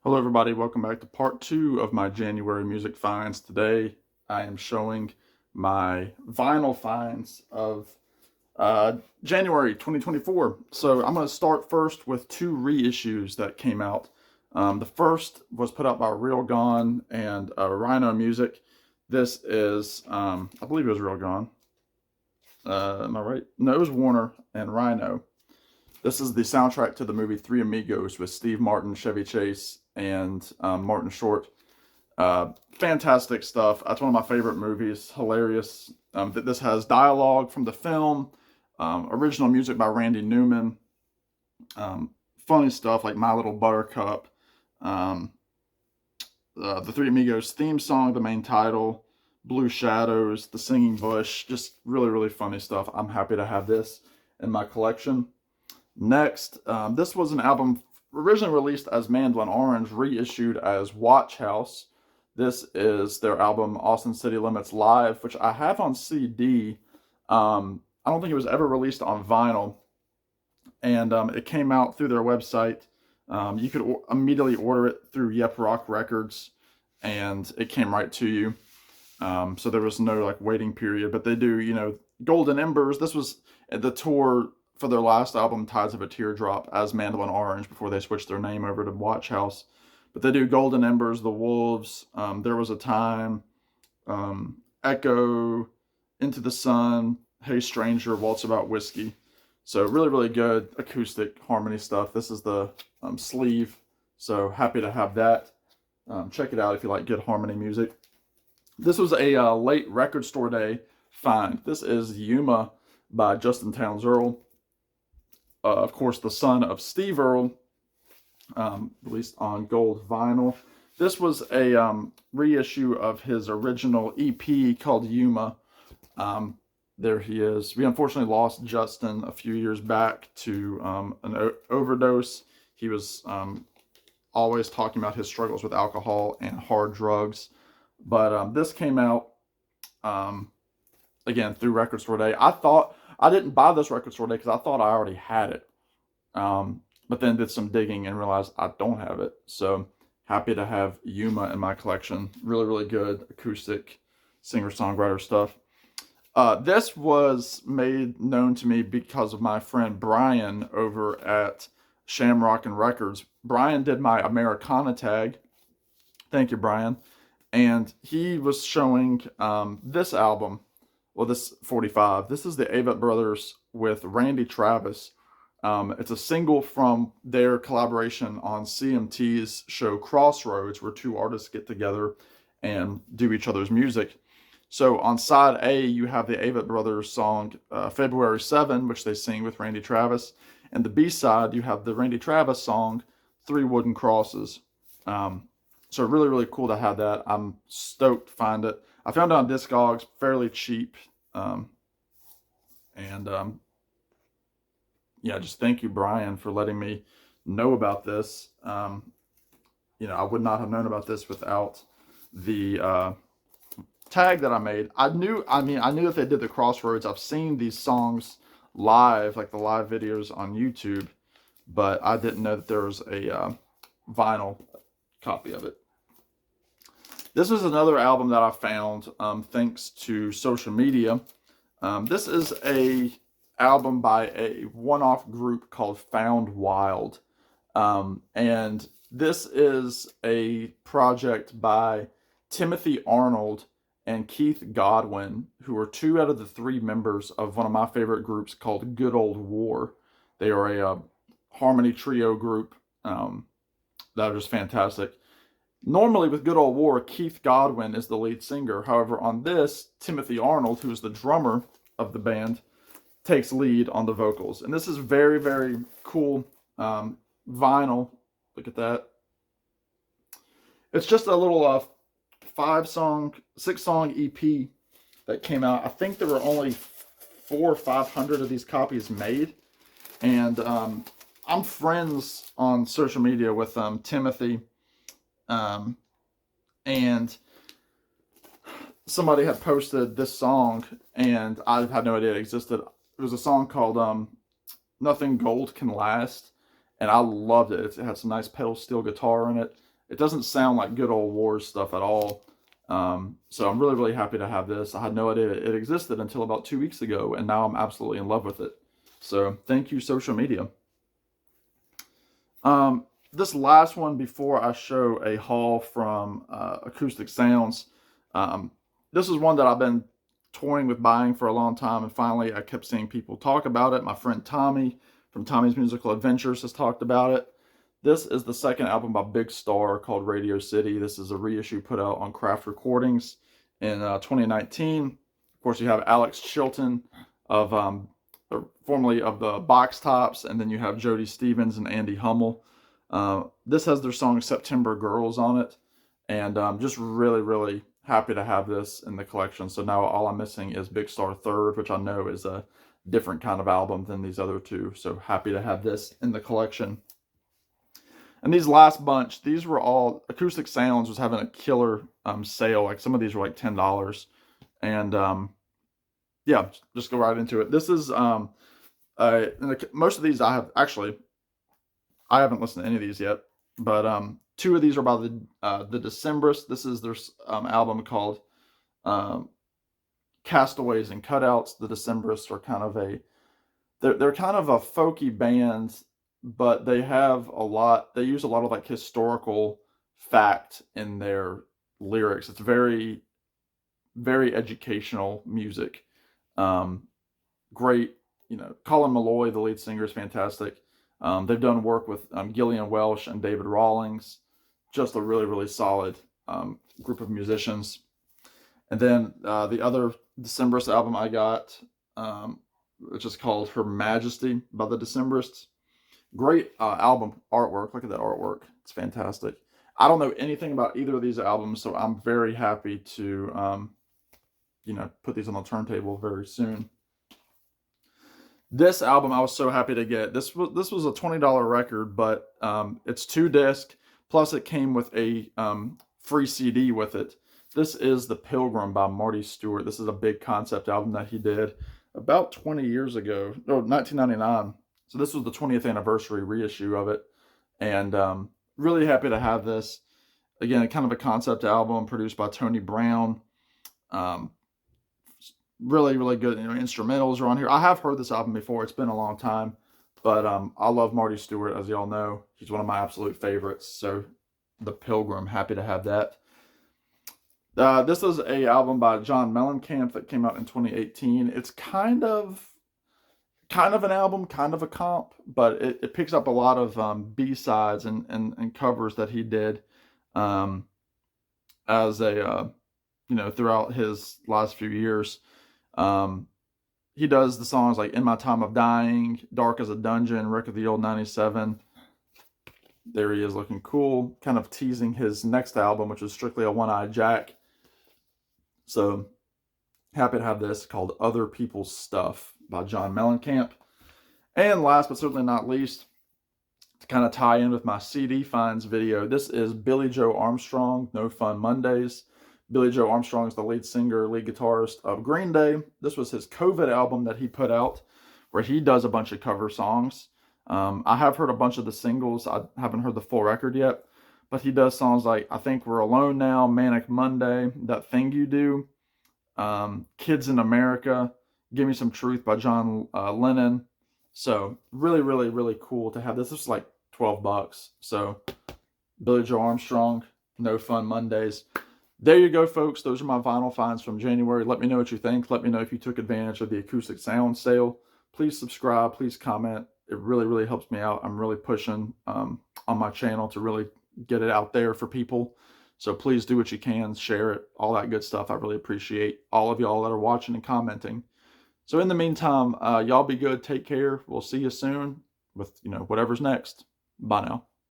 Hello everybody, welcome back to part 2 of my January music finds. Today I am showing my vinyl finds of January 2024. So I'm going to start first with two reissues that came out. The first was put out by Real Gone and Rhino Music. This is, I believe it was Real Gone. Am I right? No, it was Warner and Rhino. This is the soundtrack to the movie Three Amigos with Steve Martin, Chevy Chase, and Martin Short. Fantastic stuff. That's one of my favorite movies. Hilarious. This has dialogue from the film, original music by Randy Newman, funny stuff like My Little Buttercup, the Three Amigos theme song, the main title, Blue Shadows, The Singing Bush. Just really, really funny stuff. I'm happy to have this in my collection. Next, this was an album originally released as Mandolin Orange, reissued as Watch House. This is their album Austin City Limits Live, which I have on CD. I don't think it was ever released on vinyl, and it came out through their website. You could immediately order it through Yep Rock Records, and it came right to you. So there was no like waiting period, but they do, Golden Embers. This was the tour for their last album, Tides of a Teardrop, as Mandolin Orange before they switched their name over to Watch House. But they do Golden Embers, The Wolves, There Was a Time, Echo, Into the Sun, Hey Stranger, Waltz About Whiskey. So really, really good acoustic harmony stuff. This is the sleeve, so happy to have that. Check it out if you like good harmony music. This was a late record store day find. This is Yuma by Justin Townes Earl. Of course, the son of Steve Earle, released on gold vinyl. This was a reissue of his original EP called Yuma. There he is. We unfortunately lost Justin a few years back to an overdose. He was always talking about his struggles with alcohol and hard drugs. But this came out, again, through Record Store Day. I didn't buy this Record Store Day because I thought I already had it. But then did some digging and realized I don't have it. So happy to have Yuma in my collection. Really, really good acoustic singer-songwriter stuff. This was made known to me because of my friend Brian over at Shamrock and Records. Brian did my Americana tag. Thank you, Brian. And he was showing this album, well, this 45. This is the Avett Brothers with Randy Travis. It's a single from their collaboration on CMT's show Crossroads, where two artists get together and do each other's music. So on side A, you have the Avett Brothers song February 7, which they sing with Randy Travis. And the B side, you have the Randy Travis song Three Wooden Crosses. So really, really cool to have that. I'm stoked to find it. I found it on Discogs, fairly cheap. Yeah, just thank you, Brian, for letting me know about this. I would not have known about this without the tag that I made. I knew that they did the Crossroads. I've seen these songs live, like the live videos on YouTube, but I didn't know that there was a vinyl copy of it. This is another album that I found thanks to social media. This is a album by a one-off group called Found Wild. And this is a project by Timothy Arnold and Keith Godwin, who are two out of the three members of one of my favorite groups called Good Old War. They are a harmony trio group that are just fantastic. Normally with Good Old War, Keith Godwin is the lead singer. However, on this, Timothy Arnold, who is the drummer of the band, takes lead on the vocals. And this is very, very cool vinyl. Look at that. It's just a little 6-song EP that came out. I think there were only 400 or 500 of these copies made. And I'm friends on social media with Timothy. And somebody had posted this song, and I had no idea it existed. It was a song called Nothing Gold Can Last, and I loved it. It had some nice pedal steel guitar in it. It doesn't sound like good old Wars stuff at all. So I'm really, really happy to have this. I had no idea it existed until about 2 weeks ago, and now I'm absolutely in love with it. So thank you, social media. This last one before I show a haul from Acoustic Sounds. This is one that I've been toying with buying for a long time, and finally I kept seeing people talk about it. My friend Tommy from Tommy's Musical Adventures has talked about it. This is the second album by Big Star called Radio City. This is a reissue put out on Craft Recordings in 2019. Of course, you have Alex Chilton of formerly of the Box Tops, and then you have Jody Stevens and Andy Hummel. This has their song September Girls on it, and I'm just really, really happy to have this in the collection. So now all I'm missing is Big Star Third, which I know is a different kind of album than these other two. So happy to have this in the collection. And these last bunch, these were all, Acoustic Sounds was having a killer sale. Like some of these were like $10. And yeah, just go right into it. This is, most of these I haven't listened to any of these yet. But two of these are by the Decemberists. This is their album called Castaways and Cutouts. The Decemberists are kind of they're kind of a folky band, but they have they use a lot of like historical fact in their lyrics. It's very, very educational music. Great, Colin Malloy, the lead singer, is fantastic. They've done work with Gillian Welsh and David Rawlings. Just a really, really solid group of musicians. And then the other Decemberist album I got, which is called Her Majesty by the Decemberists. Great album artwork. Look at that artwork. It's fantastic. I don't know anything about either of these albums, so I'm very happy to, put these on the turntable very soon. This album I was so happy to get. This was a $20 record, but it's 2 discs, plus it came with a free CD with it. This is The Pilgrim by Marty Stuart. This is a big concept album that he did about 20 years ago, 1999. So this was the 20th anniversary reissue of it, and really happy to have this. Again, kind of a concept album produced by Tony Brown. Really, really good. Instrumentals are on here. I have heard this album before. It's been a long time, but I love Marty Stuart, as y'all know. He's one of my absolute favorites. So, The Pilgrim, happy to have that. This is a album by John Mellencamp that came out in 2018. It's kind of an album, kind of a comp, but it picks up a lot of B-sides and covers that he did as a throughout his last few years. He does the songs like In My Time of Dying, Dark as a Dungeon, Wreck of the Old 97. There he is looking cool, kind of teasing his next album, which is strictly a One-Eyed Jack. So happy to have this, called Other People's Stuff by John Mellencamp. And last but certainly not least, to kind of tie in with my CD finds video, this is Billie Joe Armstrong, No Fun Mondays. Billie Joe Armstrong is the lead singer, lead guitarist of Green Day. This was his COVID album that he put out, where he does a bunch of cover songs. I have heard a bunch of the singles. I haven't heard the full record yet, but he does songs like I Think We're Alone Now, Manic Monday, That Thing You Do, Kids in America, Give Me Some Truth by John Lennon. So really, really, really cool to have this. This is like $12. So Billie Joe Armstrong, No Fun Mondays. There you go, folks. Those are my vinyl finds from January. Let me know what you think. Let me know if you took advantage of the Acoustic Sound sale. Please subscribe. Please comment. It really, really helps me out. I'm really pushing on my channel to really get it out there for people. So please do what you can. Share it. All that good stuff. I really appreciate all of y'all that are watching and commenting. So in the meantime, y'all be good. Take care. We'll see you soon with, whatever's next. Bye now.